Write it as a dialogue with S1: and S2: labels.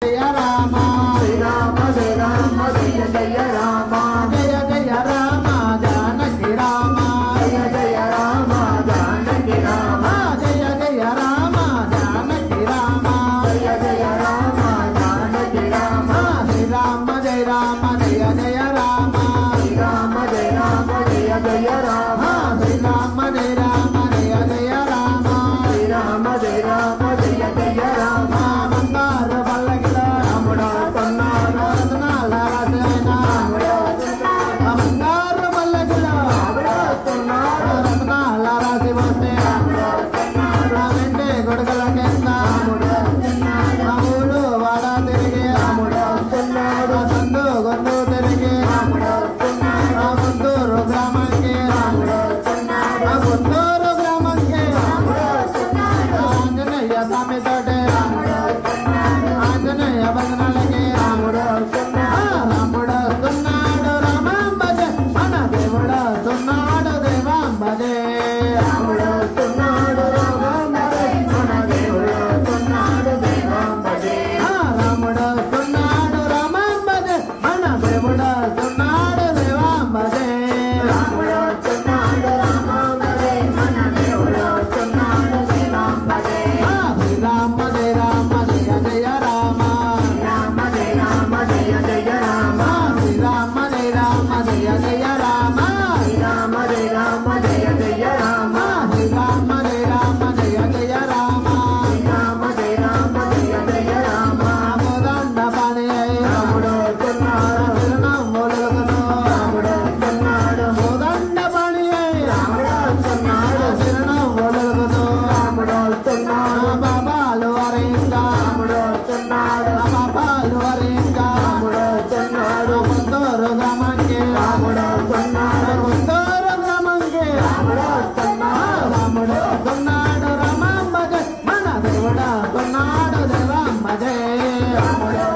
S1: జయ రామ శ్రీరామ జయ రామ జయ జయ రామ జయ జయ రామ జానకి రామ జయ జయ రామ జానకి రామ జయ జయ రామ జానకి రామ జయ జయ రామ జానకి రామ శ్రీరామ జయ రామ జయ జయ రామ శ్రీరామ జయ రామ జయ జయ రామ శ్రీరామ జయ రామ జయ జయ రామ శ్రీరామ జయ రామ జయ జయ రామ బంగారు పల్లకిలో రాముడు కొన్నాడు రత్నాల రాజైన బంగారు పల్లకిలో రాముడు కొన్నాడు రత్నాల రాసి వస్తే వెంటే గొడగల కింద రాముడు వాడ తిరిగి రాముడు కొన్నాడు సందు గొంతు తిరిగి రాముడు గుంటూరు గ్రామానికి రాముడు గుంటూరు గ్రామానికి ఆంజనేయ స్వామి తోటే ఆంజనేయ భజనలకి రాముడు రాముడు వస్తున్నాడు రామాంబజే మన దేవుడు వస్తున్నాడు దేవాంబజే రాముడు వస్తున్నాడు రామాంబజే మన దేవుడు వస్తున్నాడు దేవాంబజే రాముడు వస్తున్నాడు రామాంబజే మన దేవుడు వస్తున్నాడు దేవాంబజే రాముడు వస్తున్నాడు రామాంబజే మన దేవుడు వస్తున్నాడు దేవాంబజే శ్రీరామ జయ రామ జయ జయ రామ రామ జయ రామ జయ జయ రామ శ్రీరామ జయ రామ జయ జయ రామ శ్రీరామ జయ రామ జయ జయ రామ శ్రీరామ జయ రామ జయ జయ రామ శ్రీరామ జయ రామ జయ జయ రామ మోదండ పాని రాముడు కొన్నాడు చిరునవ్వులుగును రాముడు కొన్నాడు మోదండ పాని రాముడు కొన్నాడు చిరునవ్వులుగును రాముడు కొన్నాడు బాబాలు వరింగా రాముడు కొన్నాడు బాబాలు వరింగా రాముడు కొన్నాడు గుంటూరు గ్రామానికి రాముడు కొన్నాడు గుంటూరు గ్రామానికి రాముడు కొన్నాడు రాముడు కొన్నాడు రామాంబజే మన దేవుడు కొన్నాడు దేవాంబజే రాముడు